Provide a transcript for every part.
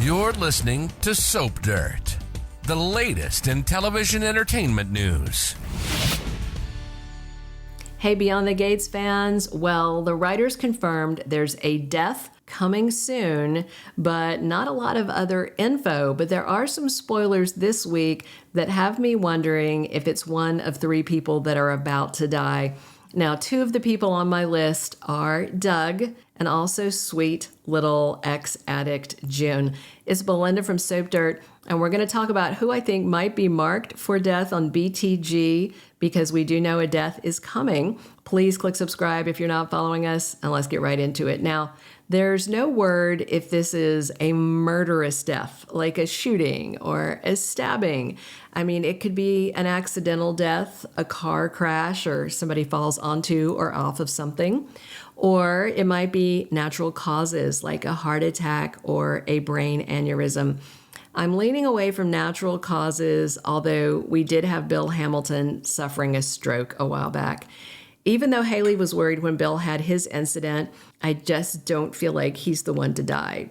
You're listening to Soap Dirt, the latest in television entertainment news. Hey, Beyond the Gates fans. Well, the writers confirmed there's a death coming soon, but not a lot of other info. But there are some spoilers this week that have me wondering if it's one of three people that are about to die. Now, two of the people on my list are Doug and also sweet little ex-addict June. It's Belinda from Soap Dirt, and we're going to talk about who I think might be marked for death on BTG because we do know a death is coming. Please click subscribe if you're not following us, and let's get right into it. Now, there's no word if this is a murderous death, like a shooting or a stabbing. I mean, it could be an accidental death, a car crash, or somebody falls onto or off of something. Or it might be natural causes like a heart attack or a brain aneurysm. I'm leaning away from natural causes, although we did have Bill Hamilton suffering a stroke a while back. Even though Haley was worried when Bill had his incident, I just don't feel like he's the one to die.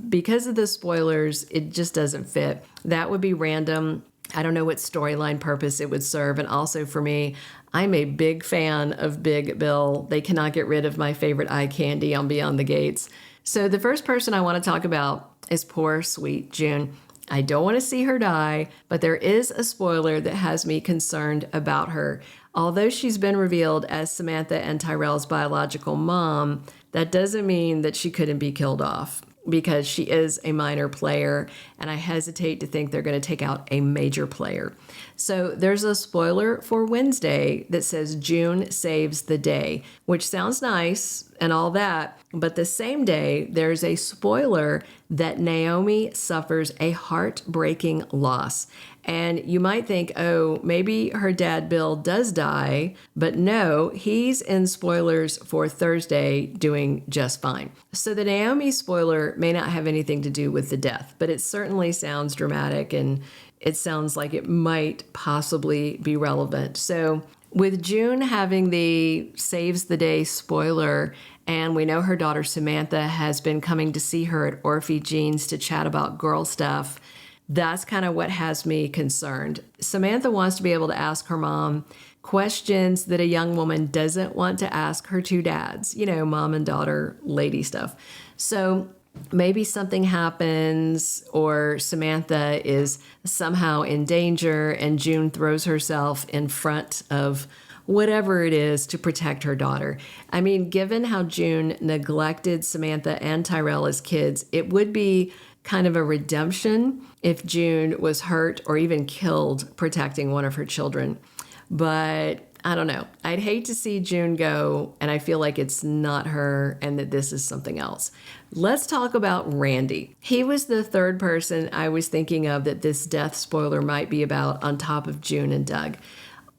Because of the spoilers, it just doesn't fit. That would be random. I don't know what storyline purpose it would serve. And also for me, I'm a big fan of Big Bill. They cannot get rid of my favorite eye candy on Beyond the Gates. So the first person I want to talk about is poor, sweet June. I don't want to see her die, but there is a spoiler that has me concerned about her. Although she's been revealed as Samantha and Tyrell's biological mom, that doesn't mean that she couldn't be killed off because she is a minor player, and I hesitate to think they're going to take out a major player. So there's a spoiler for Wednesday that says June saves the day, which sounds nice and all that, but the same day there's a spoiler that Naomi suffers a heartbreaking loss. And you might think, oh, maybe her dad Bill does die, but no, he's in spoilers for Thursday doing just fine. So the Naomi spoiler may not have anything to do with the death, but it certainly sounds dramatic and it sounds like it might possibly be relevant. So with June having the saves the day spoiler, and we know her daughter Samantha has been coming to see her at Orphe Jeans to chat about girl stuff, that's kind of what has me concerned. Samantha wants to be able to ask her mom questions that a young woman doesn't want to ask her two dads, you know, mom and daughter lady stuff. So maybe something happens or Samantha is somehow in danger and June throws herself in front of whatever it is to protect her daughter. I mean, given how June neglected Samantha and Tyrell as kids, it would be kind of a redemption if June was hurt or even killed protecting one of her children. But I don't know. I'd hate to see June go, and I feel like it's not her and that this is something else. Let's talk about Randy. He was the third person I was thinking of that this death spoiler might be about on top of June and Doug.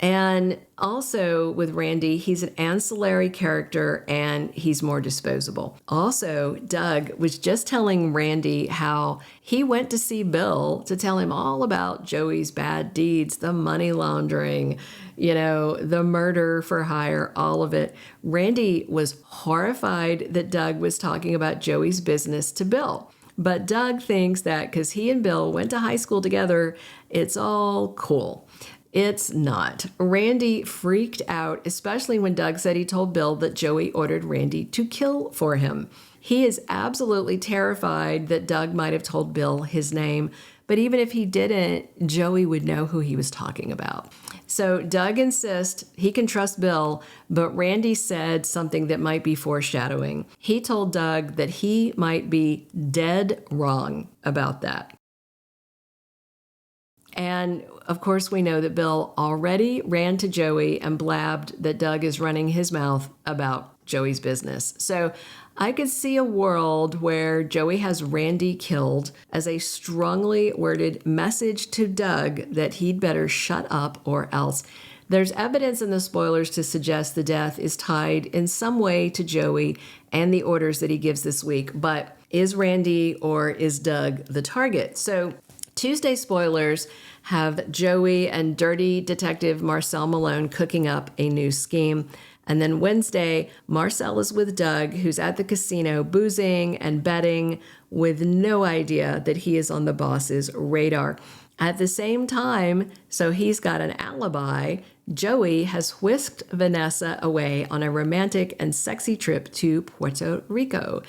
And also with Randy, he's an ancillary character and he's more disposable. Also, Doug was just telling Randy how he went to see Bill to tell him all about Joey's bad deeds, the money laundering, you know, the murder for hire, all of it. Randy was horrified that Doug was talking about Joey's business to Bill. But Doug thinks that because he and Bill went to high school together, it's all cool. It's not. Randy freaked out, especially when Doug said he told Bill that Joey ordered Randy to kill for him. He is absolutely terrified that Doug might have told Bill his name, but even if he didn't, Joey would know who he was talking about. So Doug insists he can trust Bill, but Randy said something that might be foreshadowing. He told Doug that he might be dead wrong about that. And of course, we know that Bill already ran to Joey and blabbed that Doug is running his mouth about Joey's business. So I could see a world where Joey has Randy killed as a strongly worded message to Doug that he'd better shut up or else. There's evidence in the spoilers to suggest the death is tied in some way to Joey and the orders that he gives this week. But is Randy or is Doug the target? So Tuesday spoilers have Joey and dirty detective Marcel Malone cooking up a new scheme. And then Wednesday, Marcel is with Doug, who's at the casino boozing and betting with no idea that he is on the boss's radar. At the same time, so he's got an alibi, Joey has whisked Vanessa away on a romantic and sexy trip to Puerto Rico.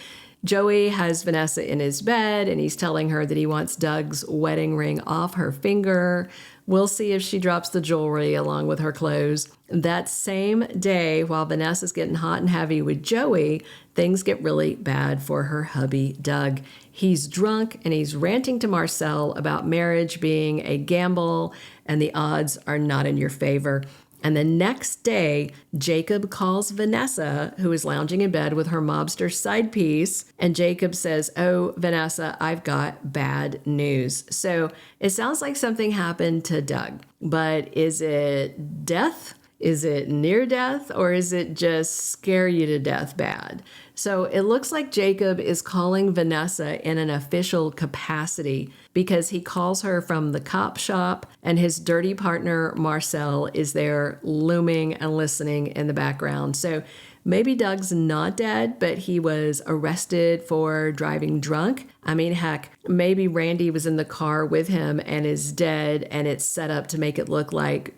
Joey has Vanessa in his bed, and he's telling her that he wants Doug's wedding ring off her finger. We'll see if she drops the jewelry along with her clothes. That same day, while Vanessa's getting hot and heavy with Joey, things get really bad for her hubby, Doug. He's drunk, and he's ranting to Marcel about marriage being a gamble, and the odds are not in your favor. And the next day, Jacob calls Vanessa, who is lounging in bed with her mobster side piece, and Jacob says, "Oh, Vanessa, I've got bad news." So it sounds like something happened to Doug, but is it death? Is it near death, or is it just scare you to death bad? So it looks like Jacob is calling Vanessa in an official capacity because he calls her from the cop shop, and his dirty partner, Marcel, is there looming and listening in the background. So maybe Doug's not dead, but he was arrested for driving drunk. I mean, heck, maybe Randy was in the car with him and is dead, and it's set up to make it look like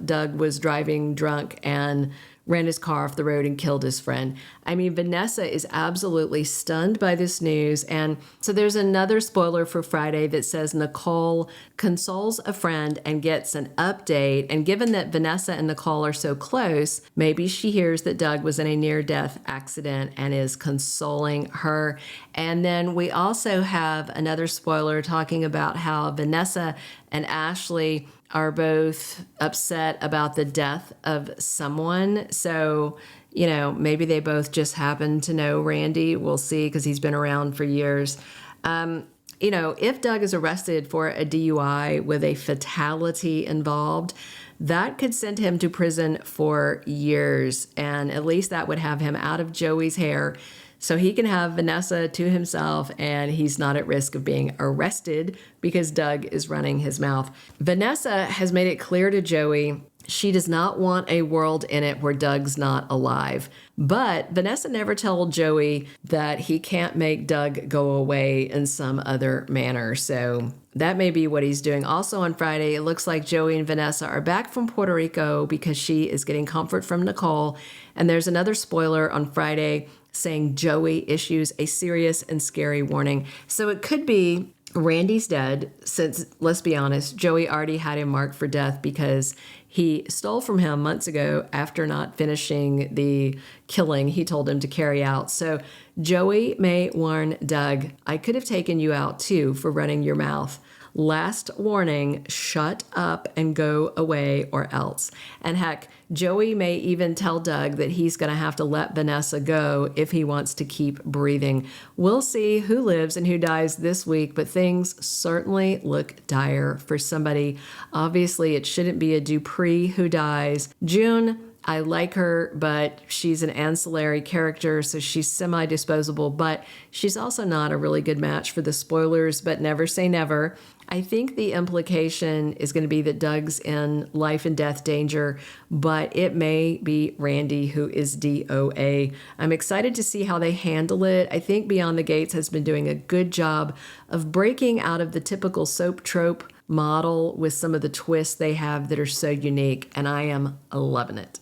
Doug was driving drunk and ran his car off the road and killed his friend. I mean, Vanessa is absolutely stunned by this news. And so there's another spoiler for Friday that says Nicole consoles a friend and gets an update. And given that Vanessa and Nicole are so close, maybe she hears that Doug was in a near-death accident and is consoling her. And then we also have another spoiler talking about how Vanessa and Ashley are both upset about the death of someone. So, maybe they both just happen to know Randy. We'll see, because he's been around for years. If Doug is arrested for a DUI with a fatality involved, that could send him to prison for years. And at least that would have him out of Joey's hair, so he can have Vanessa to himself, and he's not at risk of being arrested because Doug is running his mouth. Vanessa has made it clear to Joey she does not want a world in it where Doug's not alive. But Vanessa never told Joey that he can't make Doug go away in some other manner. So that may be what he's doing. Also on Friday, it looks like Joey and Vanessa are back from Puerto Rico because she is getting comfort from Nicole. And there's another spoiler on Friday saying Joey issues a serious and scary warning. So it could be Randy's dead, since, let's be honest, Joey already had him marked for death because he stole from him months ago after not finishing the killing he told him to carry out. So Joey may warn Doug, "I could have taken you out too for running your mouth. Last warning, shut up and go away or else." And heck, Joey may even tell Doug that he's going to have to let Vanessa go if he wants to keep breathing. We'll see who lives and who dies this week, but things certainly look dire for somebody. Obviously, it shouldn't be a Dupree who dies. June, I like her, but she's an ancillary character, so she's semi-disposable, but she's also not a really good match for the spoilers, but never say never. I think the implication is going to be that Doug's in life and death danger, but it may be Randy who is DOA. I'm excited to see how they handle it. I think Beyond the Gates has been doing a good job of breaking out of the typical soap trope model with some of the twists they have that are so unique, and I am loving it.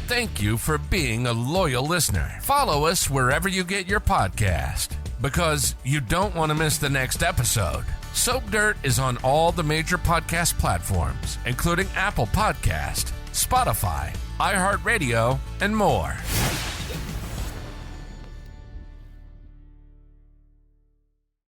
Thank you for being a loyal listener. Follow us wherever you get your podcast, because you don't want to miss the next episode. Soap Dirt is on all the major podcast platforms, including Apple Podcast, Spotify, iHeartRadio, and more.